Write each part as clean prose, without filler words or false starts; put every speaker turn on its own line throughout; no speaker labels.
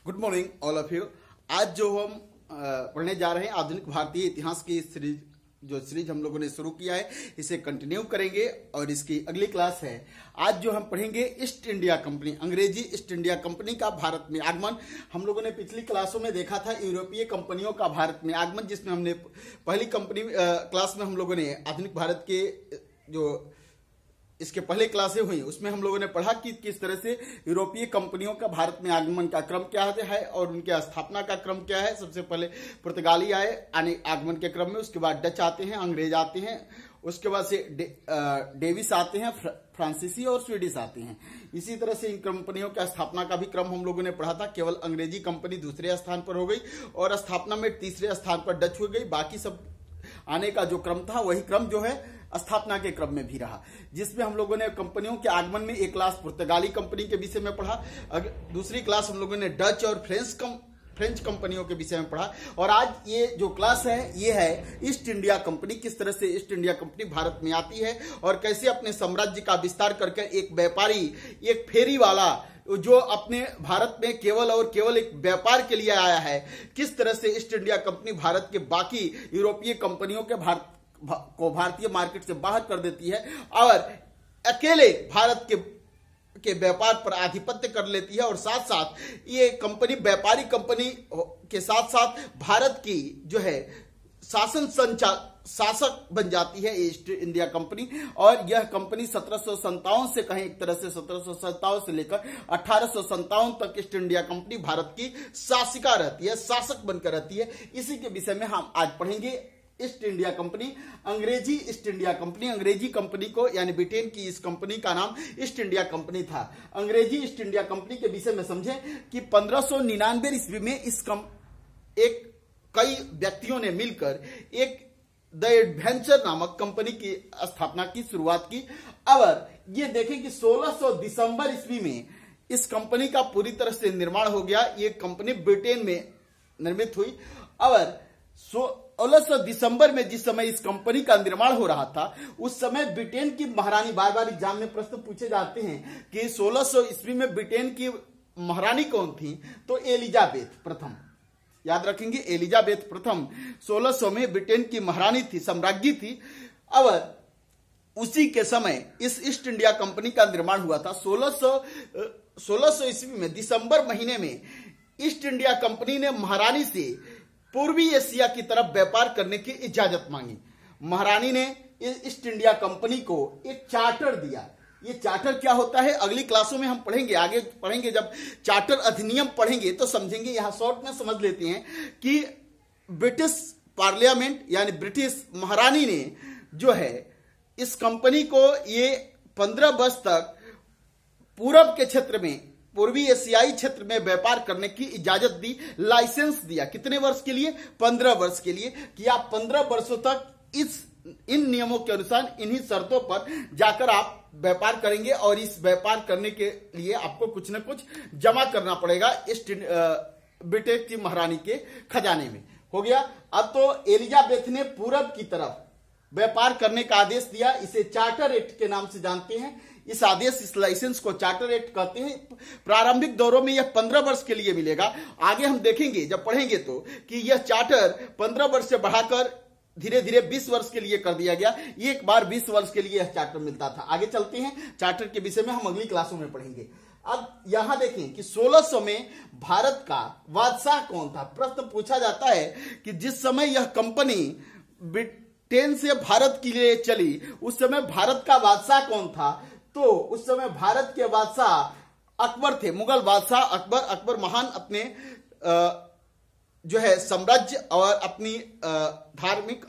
Good morning all of you. आज जो हम पढ़ने जा रहे हैं आधुनिक भारतीय इतिहास की सीरीज हम लोगों ने शुरू किया है, इसे कंटिन्यू करेंगे और इसकी अगली क्लास है। आज जो हम पढ़ेंगे ईस्ट इंडिया कंपनी, अंग्रेजी ईस्ट इंडिया कंपनी का भारत में आगमन। हम लोगों ने पिछली क्लासों में देखा था यूरोपीय कंपनियों का भारत में आगमन, जिसमें हमने पहली क्लास में हम लोगों ने आधुनिक भारत के जो इसके पहले क्लासें हुई उसमें हम लोगों ने पढ़ा कि किस तरह से यूरोपीय कंपनियों का भारत में आगमन का क्रम क्या है और उनके स्थापना का क्रम क्या है। सबसे पहले पुर्तगाली आए आगमन के क्रम में, उसके बाद डच आते हैं, अंग्रेज आते हैं, उसके बाद से डेविस आते हैं, फ्रांसीसी और स्वीडिश आते हैं। इसी तरह से इन कंपनियों की स्थापना का भी क्रम हम लोगों ने पढ़ा था। केवल अंग्रेजी कंपनी दूसरे स्थान पर हो गई और स्थापना में तीसरे स्थान पर डच हो गई। बाकी सब आने का जो क्रम था वही क्रम जो है स्थापना के क्रम में भी रहा, जिसमें हम लोगों ने कंपनियों के आगमन में एक क्लास पुर्तगाली कंपनी के विषय में पढ़ा, दूसरी क्लास हम लोगों ने डच और फ्रेंच कंपनियों के विषय में पढ़ा, और आज ये जो क्लास है ये है ईस्ट इंडिया कंपनी। किस तरह से ईस्ट इंडिया कंपनी भारत में आती है और कैसे अपने साम्राज्य का विस्तार करके एक व्यापारी, एक फेरी वाला जो अपने भारत में केवल और केवल एक व्यापार के लिए आया है, किस तरह से ईस्ट इंडिया कंपनी भारत के बाकी यूरोपीय कंपनियों के भारतीय मार्केट से बाहर कर देती है और अकेले भारत के व्यापार पर आधिपत्य कर लेती है। और साथ साथ ये कंपनी व्यापारी कंपनी के साथ साथ भारत की जो है शासक बन जाती है ईस्ट इंडिया कंपनी। और यह कंपनी 1757 से कहें एक तरह से 1757 से लेकर 1857 तक ईस्ट इंडिया कंपनी भारत की शासिका रहती है, शासक बनकर रहती है। इसी के विषय में हम आज पढ़ेंगे ईस्ट इंडिया कंपनी, अंग्रेजी ईस्ट इंडिया कंपनी। अंग्रेजी कंपनी को यानी ब्रिटेन की इस कंपनी का नाम ईस्ट इंडिया कंपनी था। अंग्रेजी ईस्ट इंडिया कंपनी के विषय में समझें कि 1599 ईस्वी में कई व्यक्तियों ने मिलकर एक द एडवेंचर नामक कंपनी की स्थापना की, शुरुआत की। और ये देखें कि 1600 दिसंबर ईस्वी में इस कंपनी का पूरी तरह से निर्माण हो गया। ये कंपनी ब्रिटेन में निर्मित हुई और 1600 दिसंबर में जिस समय इस कंपनी का निर्माण हो रहा था उस समय ब्रिटेन की महारानी, बार बार एग्जाम में प्रश्न पूछे जाते हैं कि 1600 ईस्वी में ब्रिटेन की महारानी कौन थी, तो एलिजाबेथ प्रथम, याद रखेंगे एलिजाबेथ प्रथम 1600 में ब्रिटेन की महारानी थी, सम्राज्ञी थी। और उसी के समय इस ईस्ट इंडिया कंपनी का निर्माण हुआ था। 1600 ईस्वी में दिसंबर महीने में ईस्ट इंडिया कंपनी ने महारानी से पूर्वी एशिया की तरफ व्यापार करने की इजाजत मांगी। महारानी ने ईस्ट इंडिया कंपनी को एक चार्टर दिया। ये चार्टर क्या होता है अगली क्लासों में हम पढ़ेंगे, आगे पढ़ेंगे। जब चार्टर अधिनियम पढ़ेंगे तो समझेंगे। यहां शॉर्ट में समझ लेते हैं कि ब्रिटिश पार्लियामेंट यानी ब्रिटिश महारानी ने जो है इस कंपनी को ये 15 वर्ष तक पूरब के क्षेत्र में, पूर्वी एशियाई क्षेत्र में व्यापार करने की इजाजत दी, लाइसेंस दिया। कितने वर्ष के लिए? 15 वर्ष के लिए, कि आप 15 वर्षों तक इन नियमों के अनुसार, इन्हीं शर्तों पर जाकर आप व्यापार करेंगे और इस व्यापार करने के लिए आपको कुछ न कुछ जमा करना पड़ेगा ब्रिटेन की महारानी के खजाने में। हो गया। अब तो एलिजाबेथ ने पूरब की तरफ व्यापार करने का आदेश दिया। इसे चार्टर एक्ट के नाम से जानते हैं। इस आदेश, इस लाइसेंस को चार्टर एक्ट कहते हैं। प्रारंभिक दौरों में यह 15 वर्ष के लिए मिलेगा। आगे हम देखेंगे जब पढ़ेंगे तो कि यह चार्टर 15 वर्ष से बढ़ाकर धीरे धीरे 20 वर्ष के लिए कर दिया गया। एक बार 20 वर्ष के लिए यह चार्टर मिलता था। आगे चलते हैं, चार्टर के विषय में हम अगली क्लासों में पढ़ेंगे। अब यहां देखें कि 1600 में भारत का बादशाह कौन था। प्रश्न पूछा जाता है कि जिस समय यह कंपनी ब्रिटेन से भारत के लिए चली उस समय भारत का बादशाह कौन था, तो उस समय भारत के बादशाह अकबर थे, मुगल बादशाह अकबर। अकबर महान अपने जो है साम्राज्य और अपनी धार्मिक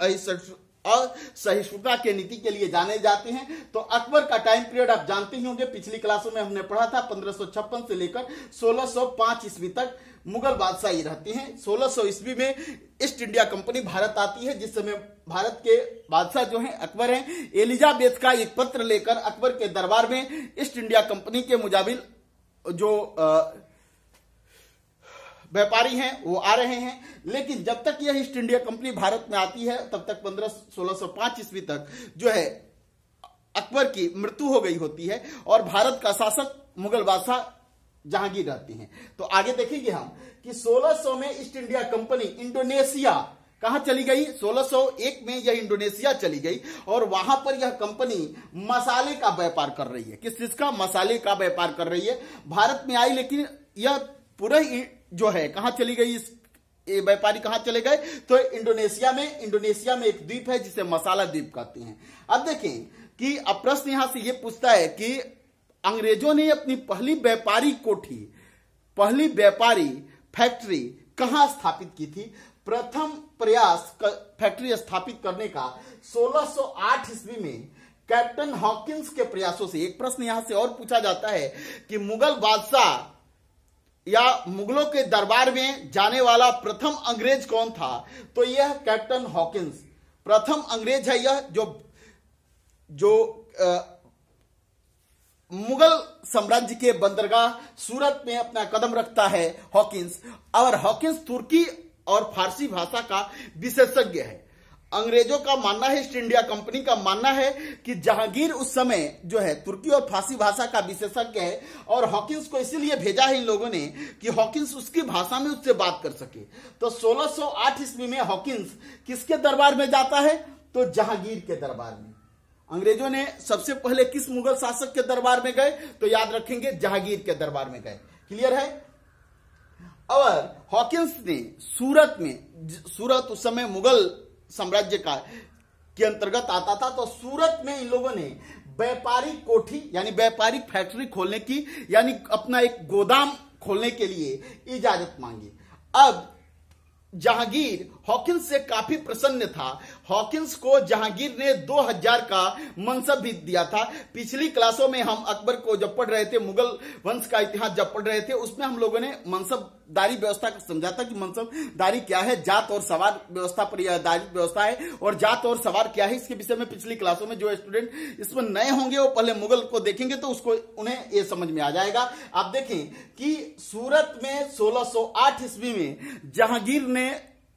असहिष्णुता के नीति के लिए जाने जाते हैं। तो अकबर का टाइम पीरियड आप जानते ही होंगे, पिछली क्लासों में हमने पढ़ा था 1556 से लेकर 1605 ईस्वी तक मुगल बादशाही रहती हैं। 1600 ईस्वी में ईस्ट इंडिया कंपनी भारत आती है, जिस समय भारत के बादशाह जो हैं अकबर हैं। एलिजाबेथ का एक पत्र लेकर अकबर के दरबार में ईस्ट इंडिया कंपनी के मुजाबिल जो व्यापारी हैं वो आ रहे हैं। लेकिन जब तक यह ईस्ट इंडिया कंपनी भारत में आती है तब तक 1605 ईस्वी तक जो है अकबर की मृत्यु हो गई होती है और भारत का शासक मुगल बादशाह जहांगीर रहती हैं। तो आगे देखेंगे हम कि 1600 में ईस्ट इंडिया कंपनी इंडोनेशिया कहां चली गई। 1601 में यह इंडोनेशिया चली गई और वहां पर यह कंपनी मसाले का व्यापार कर रही है। किस चीज का? मसाले का व्यापार कर रही है। भारत में आई, लेकिन यह पूरा जो है कहां चली गई, ये व्यापारी कहां चले गए? तो इंडोनेशिया में एक द्वीप है जिसे मसाला द्वीप कहते हैं। अब देखें कि अब प्रश्न यहां से यह पूछता है कि अंग्रेजों ने अपनी पहली व्यापारी कोठी, पहली व्यापारी फैक्ट्री कहां स्थापित की थी? प्रथम प्रयास फैक्ट्री स्थापित करने का 1608 ईस्वी में कैप्टन हॉकिंस के प्रयासों से। एक प्रश्न यहां से और पूछा जाता है कि मुगल बादशाह या मुगलों के दरबार में जाने वाला प्रथम अंग्रेज कौन था? तो यह कैप्टन हॉकिंस प्रथम अंग्रेज है। यह जो मुगल साम्राज्य के बंदरगाह सूरत में अपना कदम रखता है हॉकिंस। और हॉकिंस तुर्की और फारसी भाषा का विशेषज्ञ है। अंग्रेजों का मानना है, ईस्ट इंडिया कंपनी का मानना है कि जहांगीर उस समय जो है तुर्की और फारसी भाषा का विशेषज्ञ है और हॉकिंस को इसीलिए भेजा है इन लोगों ने कि हॉकिंस उसकी भाषा में उससे बात कर सके। तो 1608 ईस्वी में हॉकिंस किसके दरबार में जाता है? तो जहांगीर के दरबार में। अंग्रेजों ने सबसे पहले किस मुगल शासक के दरबार में गए? तो याद रखेंगे जहांगीर के दरबार में गए। क्लियर है? और हॉकिंस ने सूरत में, सूरत उस समय मुगल साम्राज्य का के अंतर्गत आता था, तो सूरत में इन लोगों ने व्यापारिक कोठी यानी व्यापारिक फैक्ट्री खोलने की, यानी अपना एक गोदाम खोलने के लिए इजाजत मांगी। अब जहांगीर हॉकिंस से काफी प्रसन्न था। हॉकिंस को जहांगीर ने 2000 का मनसब भी दिया था। पिछली क्लासों में हम अकबर को जब पढ़ रहे थे, मुगल वंश का इतिहास जब पढ़ रहे थे, उसमें हम लोगों ने मनसबदारी व्यवस्था को समझा था कि मनसबदारी क्या है, जात और सवार व्यवस्था पर यह दारी व्यवस्था है और जात और सवार क्या है, इसके विषय में पिछली क्लासों में जो स्टूडेंट इसमें नए होंगे वो पहले मुगल को देखेंगे तो उसको उन्हें ये समझ में आ जाएगा। आप देखें कि सूरत में 1608 ईस्वी में जहांगीर ने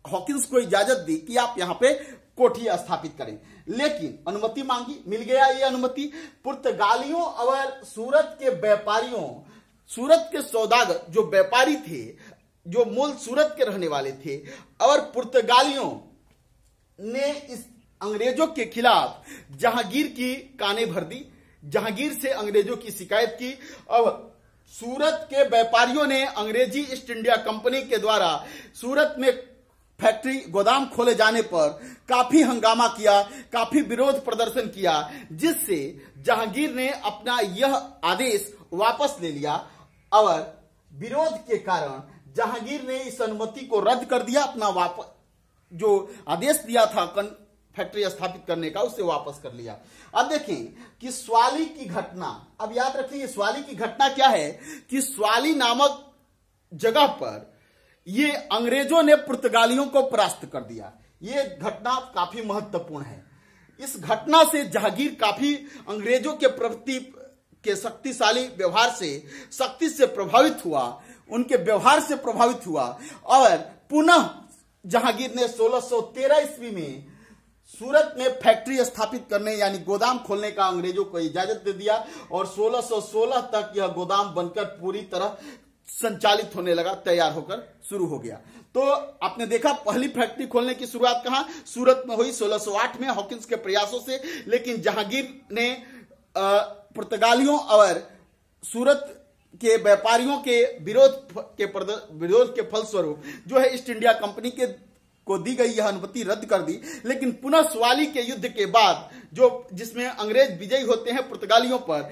हॉकिंस को इजाजत दी कि आप यहां पे कोठी स्थापित करें, लेकिन अनुमति मांगी, मिल गया ये अनुमति। पुर्तगालियों और सूरत के व्यापारियों, सूरत के सौदागर जो व्यापारी थे, जो मूल सूरत के रहने वाले थे, और पुर्तगालियों ने इस अंग्रेजों के खिलाफ जहांगीर की काने भर दी, जहांगीर से अंग्रेजों की शिकायत की। और सूरत के व्यापारियों ने अंग्रेजी ईस्ट इंडिया कंपनी के द्वारा सूरत में फैक्ट्री गोदाम खोले जाने पर काफी हंगामा किया, काफी विरोध प्रदर्शन किया, जिससे जहांगीर ने अपना यह आदेश वापस ले लिया। और विरोध के कारण जहांगीर ने इस अनुमति को रद्द कर दिया, अपना वापस जो आदेश दिया था फैक्ट्री स्थापित करने का उसे वापस कर लिया। अब देखें कि स्वाली की घटना, अब याद रखिए स्वाली की घटना क्या है कि स्वाली नामक जगह पर ये अंग्रेजों ने पुर्तगालियों को परास्त कर दिया। ये घटना काफी महत्वपूर्ण है। इस घटना से जहांगीर काफी अंग्रेजों के प्रति के शक्तिशाली व्यवहार से सख्ती से प्रभावित हुआ, उनके व्यवहार से प्रभावित हुआ और पुनः जहांगीर ने 1613 ईस्वी में सूरत में फैक्ट्री स्थापित करने यानी गोदाम खोलने का अंग्रेजों को इजाजत दे दिया और 1616 तक यह गोदाम बनकर पूरी तरह संचालित होने लगा, तैयार होकर शुरू हो गया। तो आपने देखा पहली फैक्ट्री खोलने की शुरुआत कहां? सूरत में हुई 1608 में हॉकिंस के प्रयासों से। लेकिन जहांगीर ने पुर्तगालियों और सूरत के व्यापारियों के विरोध के फलस्वरूप जो है ईस्ट इंडिया कंपनी को दी गई यह अनुमति रद्द कर दी। लेकिन पुनः स्वाली के युद्ध के बाद जिसमें अंग्रेज विजयी होते हैं पुर्तगालियों पर,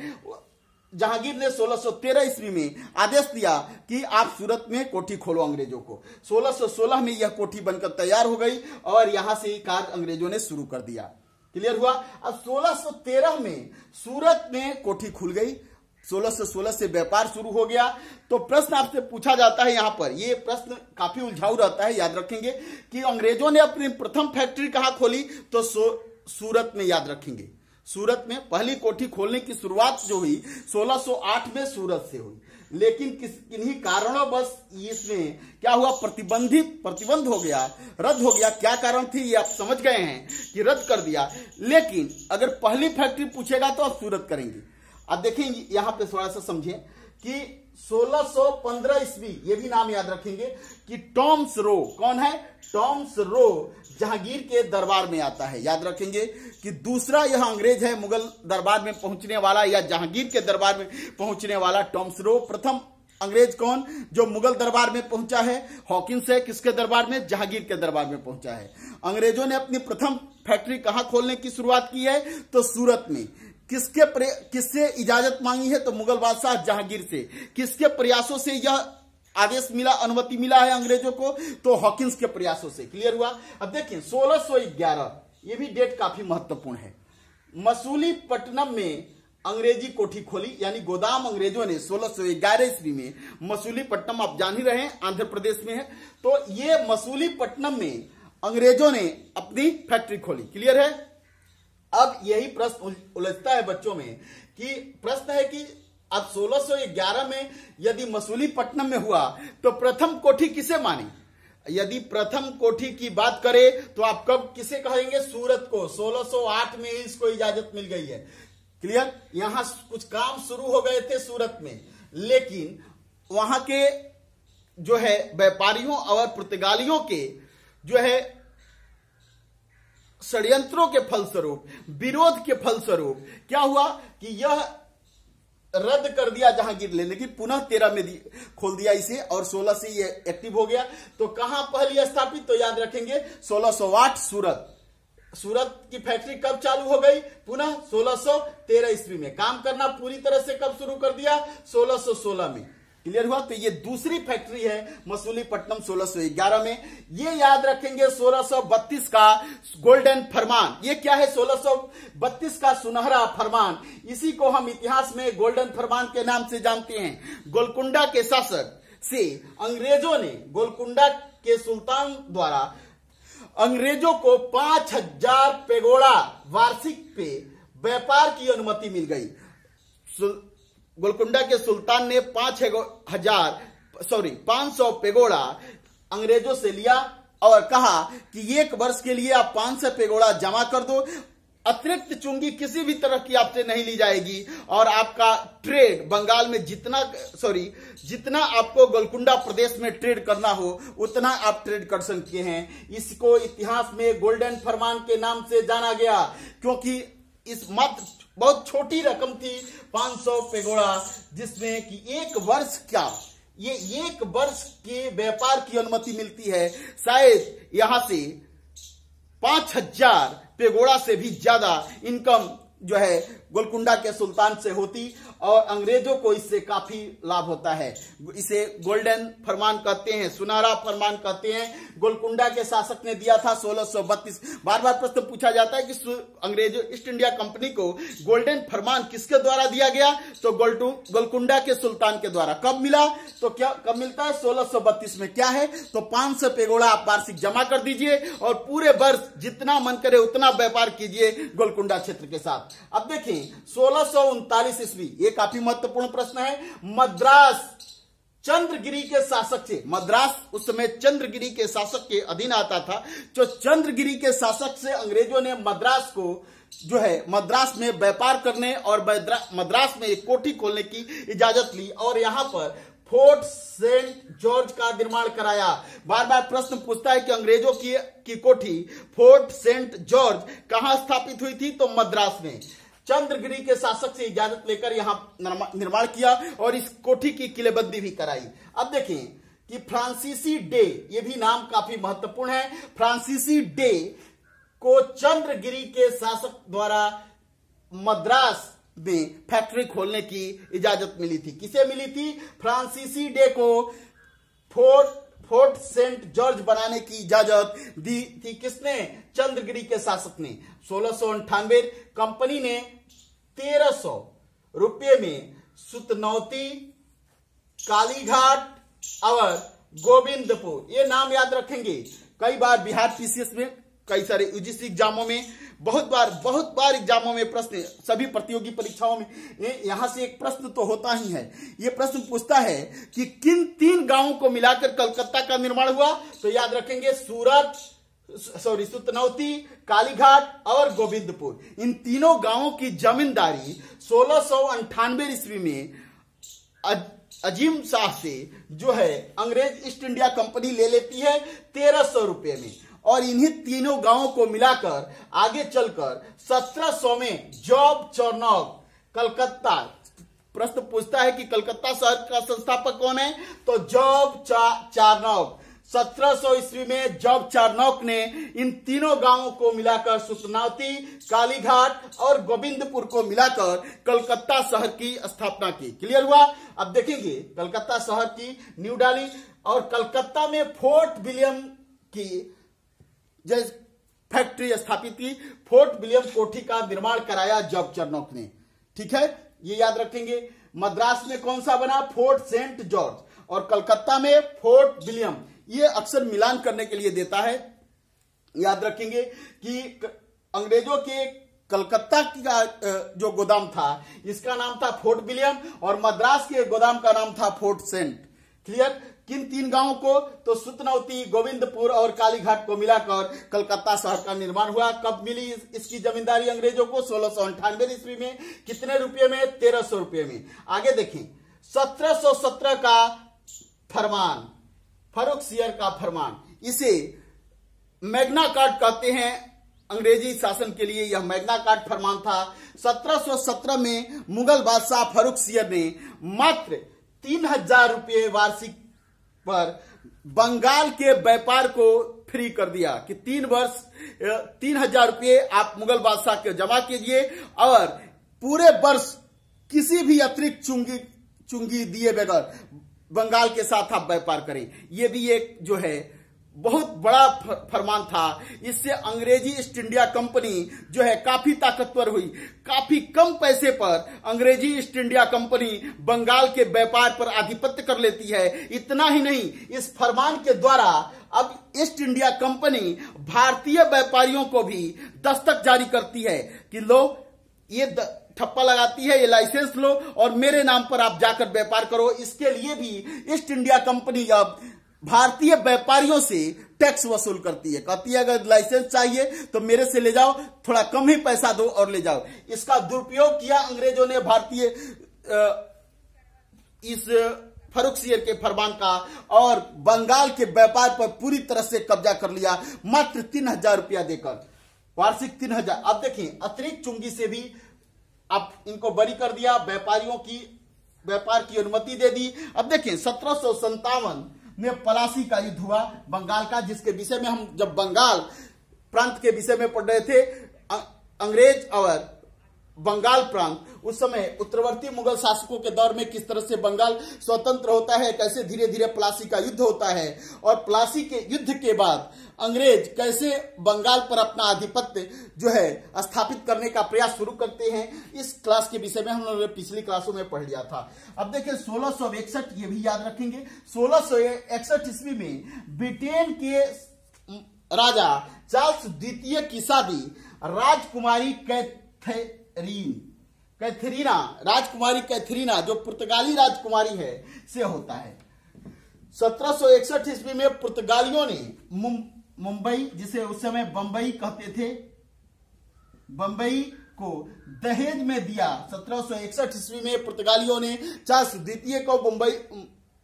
जहांगीर ने 1613 ईस्वी में आदेश दिया कि आप सूरत में कोठी खोलो अंग्रेजों को। 1616 में यह कोठी बनकर तैयार हो गई और यहां से ही कार्य अंग्रेजों ने शुरू कर दिया। क्लियर हुआ? अब 1613 में सूरत में कोठी खुल गई, 1616 से व्यापार शुरू हो गया। तो प्रश्न आपसे पूछा जाता है, यहां पर यह प्रश्न काफी उलझाऊ रहता है, याद रखेंगे कि अंग्रेजों ने अपनी प्रथम फैक्ट्री कहां खोली? तो सूरत में। याद रखेंगे सूरत में पहली कोठी खोलने की शुरुआत जो हुई 1608 में सूरत से हुई, लेकिन किन्हीं कारणों बस इसमें क्या हुआ, प्रतिबंध हो गया, रद्द हो गया। क्या कारण थी ये आप समझ गए हैं कि रद्द कर दिया। लेकिन अगर पहली फैक्ट्री पूछेगा तो आप सूरत करेंगे। अब देखें यहां पे थोड़ा सा समझें कि 1615 ईस्वी, ये भी नाम याद रखेंगे कि टॉम्स रो, कौन है? टॉम्स रो जहांगीर के दरबार में आता है। याद रखेंगे कि दूसरा यह अंग्रेज है मुगल दरबार में पहुंचने वाला या जहांगीर के दरबार में पहुंचने वाला टॉम्स रो। प्रथम अंग्रेज कौन जो मुगल दरबार में पहुंचा है? हॉकिंस है। किसके दरबार में? जहांगीर के दरबार में पहुंचा है। अंग्रेजों ने अपनी प्रथम फैक्ट्री कहां खोलने की शुरुआत की है? तो सूरत में। किससे इजाजत मांगी है? तो मुगल बादशाह जहांगीर से। किसके प्रयासों से यह आदेश मिला, अनुमति मिला है अंग्रेजों को? तो हॉकिंस के प्रयासों से। क्लियर हुआ? अब देखिए 1611, ये भी डेट काफी महत्वपूर्ण है। मसूलीपट्टनम में अंग्रेजी कोठी खोली, यानी गोदाम अंग्रेजों ने 1611 ईस्वी में मसूलीपट्टनम, आप जान ही रहे हैं आंध्र प्रदेश में है, तो ये मसूलीपट्टनम में अंग्रेजों ने अपनी फैक्ट्री खोली। क्लियर है? अब यही प्रश्न उलझता है बच्चों में कि प्रश्न है कि अब 1611 में यदि मसूलीपट्टनम में हुआ तो प्रथम कोठी किसे माने? यदि प्रथम कोठी की बात करें तो आप कब किसे कहेंगे? सूरत को। 1608 में ही इसको इजाजत मिल गई है। क्लियर? यहां कुछ काम शुरू हो गए थे सूरत में, लेकिन वहां के जो है व्यापारियों और पुर्तगालियों के जो है षड्यंत्रों के फलस्वरूप, विरोध के फलस्वरूप क्या हुआ कि यह रद्द कर दिया जहांगीर ने, लेकिन पुनः 13 में खोल दिया इसे और 16 से ये एक्टिव हो गया। तो कहां पहली स्थापित? तो याद रखेंगे 1608 सूरत। सूरत की फैक्ट्री कब चालू हो गई? पुनः 1613 ईस्वी में। काम करना पूरी तरह से कब शुरू कर दिया? 1616 में। क्लियर हुआ? तो ये दूसरी फैक्ट्री है मसूलीपट्टनम 1611 में। ये याद रखेंगे 1632 का गोल्डन फरमान। ये क्या है? 1632 का सुनहरा फरमान। इसी को हम इतिहास में गोल्डन फरमान के नाम से जानते हैं। गोलकुंडा के शासक से अंग्रेजों ने, गोलकुंडा के सुल्तान द्वारा अंग्रेजों को 5000 पेगोड़ा वार्षिक पे व्यापार की अनुमति मिल गई। गोलकुंडा के सुल्तान ने 500 पेगोड़ा अंग्रेजों से लिया और कहा कि 1 वर्ष के लिए आप 500 पेगोड़ा जमा कर दो, अतिरिक्त चुंगी किसी भी तरह की आपसे नहीं ली जाएगी और आपका ट्रेड बंगाल में जितना आपको गोलकुंडा प्रदेश में ट्रेड करना हो उतना आप ट्रेड कर सकते हैं। इसको इतिहास में गोल्डन फरमान के नाम से जाना गया, क्योंकि इस मात्र बहुत छोटी रकम थी 500 पेगोड़ा, जिसमें कि 1 वर्ष क्या, ये 1 वर्ष के व्यापार की अनुमति मिलती है। शायद यहां से 5000 पेगोड़ा से भी ज्यादा इनकम जो है गोलकुंडा के सुल्तान से होती और अंग्रेजों को इससे काफी लाभ होता है। इसे गोल्डन फरमान कहते हैं, सुनहरा फरमान कहते हैं। गोलकुंडा के शासक ने दिया था 1632। बार बार प्रश्न पूछा जाता है कि अंग्रेजों ईस्ट इंडिया कंपनी को गोल्डन फरमान किसके द्वारा दिया गया? तो गोलकुंडा के सुल्तान के द्वारा। कब मिला? तो क्या कब मिलता है? 1632 में। क्या है? तो 500 पेगोड़ा आप वार्षिक जमा कर दीजिए और पूरे वर्ष जितना मन करे उतना व्यापार कीजिए गोलकुंडा क्षेत्र के साथ। अब देखें 1639 ईस्वी, ये काफी महत्वपूर्ण प्रश्न है। मद्रास चंद्रगिरी के शासक से, मद्रास उस समय चंद्रगिरी के शासक के अधीन आता था। जो चंद्रगिरी के शासक से अंग्रेजों ने मद्रास को जो है मद्रास में व्यापार करने और मद्रास में एक कोठी खोलने की इजाजत ली और यहां पर फोर्ट सेंट जॉर्ज का निर्माण कराया। बार बार प्रश्न पूछता है कि अंग्रेजों की कोठी फोर्ट सेंट जॉर्ज कहां स्थापित हुई थी? तो मद्रास में। चंद्रगिरी के शासक से इजाजत लेकर यहां निर्माण किया और इस कोठी की किलेबंदी भी कराई। अब देखें कि फ्रांसीसी डे, ये भी नाम काफी महत्वपूर्ण है। फ्रांसीसी डे को चंद्रगिरी के शासक द्वारा मद्रास में फैक्ट्री खोलने की इजाजत मिली थी। किसे मिली थी? फ्रांसीसी डे को फोर्ट सेंट जॉर्ज बनाने की इजाजत दी थी। किसने? चंद्रगिरी के शासक ने। 1698 कंपनी ने 1300 रुपये में सुतनौती, कालीघाट और गोविंदपुर, ये नाम याद रखेंगे। कई बार बिहार पीसीएस में, कई सारे यूजीसी एग्जामों में, बहुत बार एग्जामों में प्रश्न, सभी प्रतियोगी परीक्षाओं में यहां से एक प्रश्न तो होता ही है। ये प्रश्न पूछता है कि किन 3 गांवों को मिलाकर कलकत्ता का निर्माण हुआ? तो याद रखेंगे सुतनौती, कालीघाट और गोविंदपुर। इन तीनों गांवों की जमींदारी 1698 ईस्वी में अजीम शाह से जो है अंग्रेज ईस्ट इंडिया कंपनी ले लेती है 1300 रुपये में, और इन्हीं तीनों गांवों को मिलाकर आगे चलकर 1700 में जॉब चार्नॉक कलकत्ता, प्रश्न पूछता है कि कलकत्ता शहर का संस्थापक कौन है, तो जॉब चार्नॉक 1700 ईस्वी में जॉब चार्नॉक ने इन तीनों गांवों को मिलाकर सुतनावती, कालीघाट और गोविंदपुर को मिलाकर कलकत्ता शहर की स्थापना की। क्लियर हुआ। अब देखेंगे कलकत्ता शहर की नींव डाली, और कलकत्ता में फोर्ट विलियम की जैसे फैक्ट्री स्थापित की, फोर्ट विलियम कोठी का निर्माण कराया जॉब चार्नॉक ने। ठीक है, ये याद रखेंगे। मद्रास में कौन सा बना, फोर्ट सेंट जॉर्ज, और कलकत्ता में फोर्ट विलियम। ये अक्सर मिलान करने के लिए देता है। याद रखेंगे कि अंग्रेजों के कलकत्ता का जो गोदाम था इसका नाम था फोर्ट विलियम, और मद्रास के गोदाम का नाम था फोर्ट सेंट। क्लियर। किन तीन गांवों को, तो सुतनौती, गोविंदपुर और कालीघाट को मिलाकर कलकत्ता शहर का निर्माण हुआ। कब मिली इसकी जमींदारी अंग्रेजों को, 1698 ईस्वी में। कितने रुपये में, 1300 रुपये में। आगे देखें 1717 का फरमान, फर्रुखसियर का फरमान, इसे मैग्ना कार्टा कहते हैं अंग्रेजी शासन के लिए। यह मैग्ना कार्टा फरमान था। 1717 में मुगल बादशाह फर्रुखसियर ने मात्र 3000 रुपये वार्षिक पर बंगाल के व्यापार को फ्री कर दिया कि 3 वर्ष 3000 रुपये आप मुगल बादशाह के जमा कीजिए, और पूरे वर्ष किसी भी अतिरिक्त चुंगी दिए बगैर बंगाल के साथ आप व्यापार करें। यह भी एक जो है बहुत बड़ा फरमान था। इससे अंग्रेजी ईस्ट इंडिया कंपनी जो है काफी ताकतवर हुई। काफी कम पैसे पर अंग्रेजी ईस्ट इंडिया कंपनी बंगाल के व्यापार पर आधिपत्य कर लेती है। इतना ही नहीं, इस फरमान के द्वारा अब ईस्ट इंडिया कंपनी भारतीय व्यापारियों को भी दस्तक जारी करती है कि लो, ये ठप्पा लगाती है, ये लाइसेंस लो और मेरे नाम पर आप जाकर व्यापार करो। इसके लिए भी ईस्ट इंडिया कंपनी अब भारतीय व्यापारियों से टैक्स वसूल करती है। कहती है अगर लाइसेंस चाहिए तो मेरे से ले जाओ, थोड़ा कम ही पैसा दो और ले जाओ। इसका दुरुपयोग किया अंग्रेजों ने भारतीय इस फर्रुखसियर के फरमान का, और बंगाल के व्यापार पर पूरी तरह से कब्जा कर लिया मात्र 3000 रुपया देकर, वार्षिक 3000। अब देखें अतिरिक्त चुंगी से भी अब इनको बरी कर दिया, व्यापारियों की व्यापार की अनुमति दे दी। अब देखें 1757 में पलासी का युद्ध हुआ बंगाल का, जिसके विषय में हम जब बंगाल प्रांत के विषय में पढ़ रहे थे, अंग्रेज और बंगाल प्रांत, उस समय उत्तरवर्ती मुगल शासकों के दौर में किस तरह से बंगाल स्वतंत्र होता है, कैसे धीरे धीरे प्लासी का युद्ध होता है, और प्लासी के युद्ध के बाद अंग्रेज कैसे बंगाल पर अपना आधिपत्य जो है स्थापित करने का प्रयास शुरू करते हैं। इस क्लास के विषय में हम लोगों ने पिछली क्लासों में पढ़ लिया था। अब देखिए 1661, ये भी याद रखेंगे, 1661 ईस्वी में ब्रिटेन के राजा चार्ल्स द्वितीय की शादी राजकुमारी कैथरीना, राजकुमारी कैथरीना जो पुर्तगाली राजकुमारी है से होता है। 1761 ईस्वी में पुर्तगालियों ने मुंबई, जिसे उस समय बंबई कहते थे, बंबई को दहेज में दिया। 1761 ईस्वी में पुर्तगालियों ने चार्ल्स द्वितीय को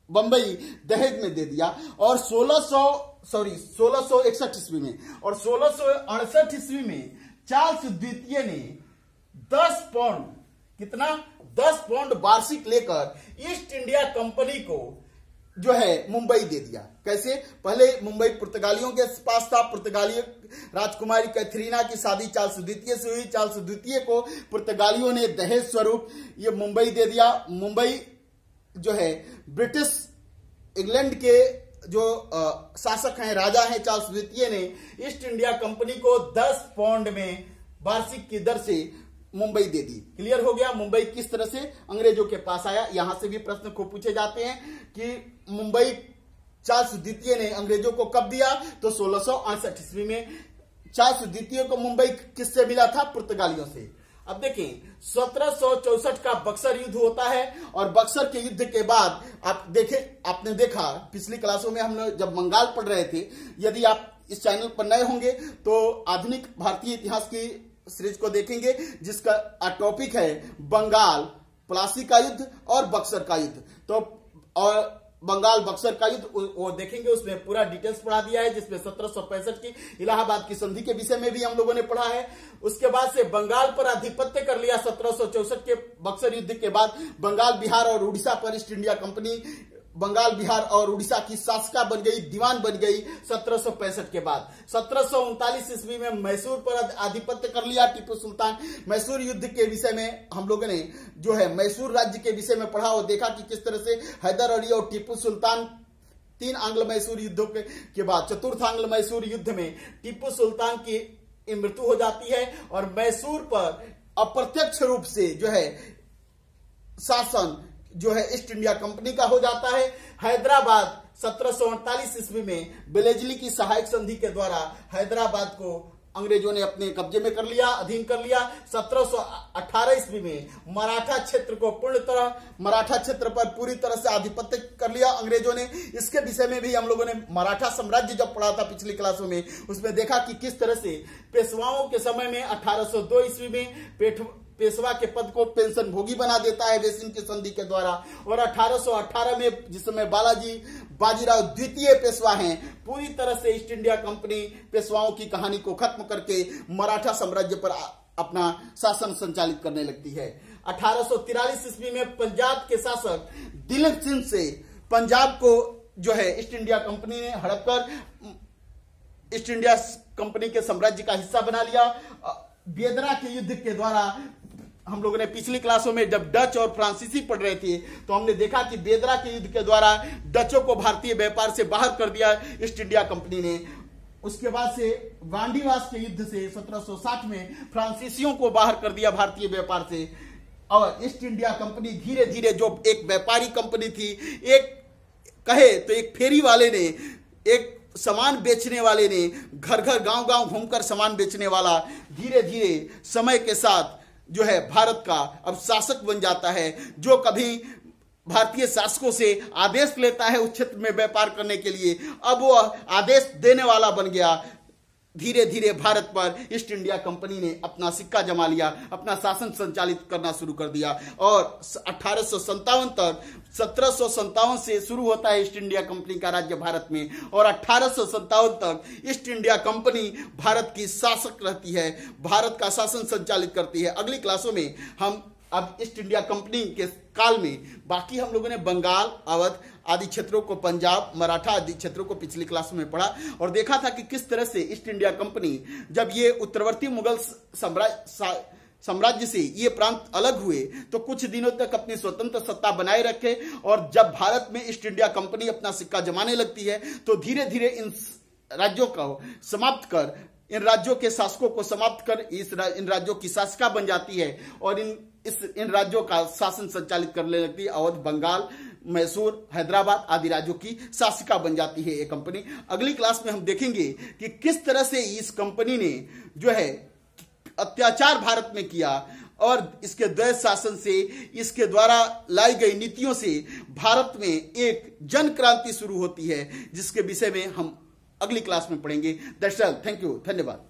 बंबई दहेज में दे दिया, और 1661 ईस्वी में, और 1668 ईस्वी में चार्ल्स द्वितीय ने 10 पाउंड, कितना, 10 पाउंड वार्षिक लेकर ईस्ट इंडिया कंपनी को जो है मुंबई दे दिया। कैसे, पहले मुंबई पुर्तगालियों के पास था, पुर्तगाली राजकुमारी कैथरीना की शादी चार्ल्स द्वितीय से हुई, चार्ल्स द्वितीय को पुर्तगालियों ने दहेज स्वरूप ये मुंबई दे दिया। मुंबई जो है ब्रिटिश इंग्लैंड के जो शासक हैं, राजा हैं चार्ल्स द्वितीय ने ईस्ट इंडिया कंपनी को 10 पाउंड में वार्षिक की दर से मुंबई दे दी। क्लियर हो गया। मुंबई किस तरह से अंग्रेजों के पास आया, यहां से भी प्रश्न खूब पूछे जाते हैं कि मुंबई चार्ल्स द्वितीय ने अंग्रेजों को कब दिया, तो 1668 ईस्वी में चार्ल्स द्वितीय को मुंबई किससे मिला था, पुर्तगालियों से। अब देखें 1764 का बक्सर युद्ध होता है, और बक्सर के युद्ध के बाद आपने देखा पिछली क्लासों में हम लोग जब बंगाल पढ़ रहे थे, यदि आप इस चैनल पर नए होंगे तो आधुनिक भारतीय इतिहास की सीरीज को देखेंगे, जिसका टॉपिक है बंगाल, प्लासी का युद्ध और बक्सर का युद्ध। तो और बंगाल बक्सर का युद्ध वो देखेंगे, उसमें पूरा डिटेल्स पढ़ा दिया है, जिसमें 1765 की इलाहाबाद की संधि के विषय में भी हम लोगों ने पढ़ा है। उसके बाद से बंगाल पर आधिपत्य कर लिया 1764 के बक्सर युद्ध के बाद। बंगाल, बिहार और उड़ीसा पर east India company Bengal, Bihar और उड़ीसा की शासिका बन गई, दीवान बन गई 1765 के बाद। 1739 ईस्वी में मैसूर पर आधिपत्य कर लिया टीपू सुल्तान। मैसूर युद्ध के विषय में हम लोगों ने जो है मैसूर राज्य के विषय में पढ़ा और देखा कि किस तरह से हैदर अली और टीपू सुल्तान 3 आंग्ल मैसूर युद्धों के बाद चतुर्थ आंग्ल मैसूर युद्ध में टीपू सुल्तान की मृत्यु हो जाती है और मैसूर पर अप्रत्यक्ष रूप से जो है शासन जो है ईस्ट इंडिया कंपनी का हो जाता है। हैदराबाद 1748 ईस्वी में बेलेजली की सहायक संधि के द्वारा हैदराबाद को अंग्रेजों ने अपने कब्जे में कर लिया, अधीन कर लिया। 1718 ईस्वी में मराठा क्षेत्र को मराठा क्षेत्र पर पूरी तरह से आधिपत्य कर लिया अंग्रेजों ने। इसके विषय में भी हम लोगों ने मराठा साम्राज्य जब पढ़ा था पिछली क्लासों में, उसमें देखा कि किस तरह से पेशवाओं के समय में 1802 ईस्वी में पेशवा के पद को पेंशन भोगी बना देता है वेसिन की संधि के द्वारा। और 1818 में जिस समय बाजीराव द्वितीय पेशवा हैं, पूरी तरह से ईस्ट इंडिया कंपनी पेशवाओं की कहानी को खत्म करके मराठा साम्राज्य पर अपना शासन संचालित करने लगती है। 1843 ईस्वी में पंजाब के शासक दिलीप सिंह से पंजाब को जो है ईस्ट इंडिया कंपनी ने हड़प कर ईस्ट इंडिया कंपनी के साम्राज्य का हिस्सा बना लिया। बेदरा के युद्ध के द्वारा हम लोगों ने पिछली क्लासों में जब डच और फ्रांसीसी पढ़ रहे थे तो हमने देखा कि बेदरा के युद्ध के द्वारा डचों को भारतीय व्यापार से बाहर कर दिया ईस्ट इंडिया कंपनी ने। उसके बाद से गांडीवास के युद्ध से 1760 में फ्रांसीसियों को बाहर कर दिया भारतीय व्यापार से। और ईस्ट इंडिया कंपनी धीरे धीरे जो एक व्यापारी कंपनी थी, एक कहे तो एक फेरी वाले ने, एक सामान बेचने वाले ने, घर घर गांव गांव घूमकर सामान बेचने वाला, धीरे धीरे समय के साथ जो है भारत का अब शासक बन जाता है। जो कभी भारतीय शासकों से आदेश लेता है उस क्षेत्र में व्यापार करने के लिए, अब वो आदेश देने वाला बन गया। धीरे धीरे भारत पर ईस्ट इंडिया कंपनी ने अपना सिक्का जमा लिया, अपना शासन संचालित करना शुरू कर दिया। और 1857 तक 1757 से शुरू होता है ईस्ट इंडिया कंपनी का राज्य भारत में, और 1857 तक ईस्ट इंडिया कंपनी भारत की शासक रहती है, भारत का शासन संचालित करती है। अगली क्लासों में हम अब ईस्ट इंडिया कंपनी के काल में बाकी हम लोगों ने बंगाल, अवध आदि क्षेत्रों को, पंजाब, मराठा आदि क्षेत्रों को पिछली क्लास में पढ़ा और देखा था कि किस तरह से ईस्ट इंडिया कंपनी जब ये उत्तरवर्ती मुगल साम्राज्य से ये प्रांत अलग हुए तो कुछ दिनों तक अपनी स्वतंत्र सत्ता बनाए रखे, और जब भारत में ईस्ट इंडिया कंपनी अपना सिक्का जमाने लगती है तो धीरे धीरे इन राज्यों को समाप्त कर, इन राज्यों के शासकों को समाप्त कर इन राज्यों की शासिका बन जाती है और इन राज्यों का शासन संचालित करने लगती है। अवध, बंगाल, मैसूर, हैदराबाद आदि राज्यों की शासिका बन जाती है ये कंपनी। अगली क्लास में हम देखेंगे कि किस तरह से इस कंपनी ने जो है अत्याचार भारत में किया और इसके द्वैध शासन से, इसके द्वारा लाई गई नीतियों से भारत में एक जन क्रांति शुरू होती है, जिसके विषय में हम अगली क्लास में पढ़ेंगे। दैट्स ऑल, थैंक यू, धन्यवाद।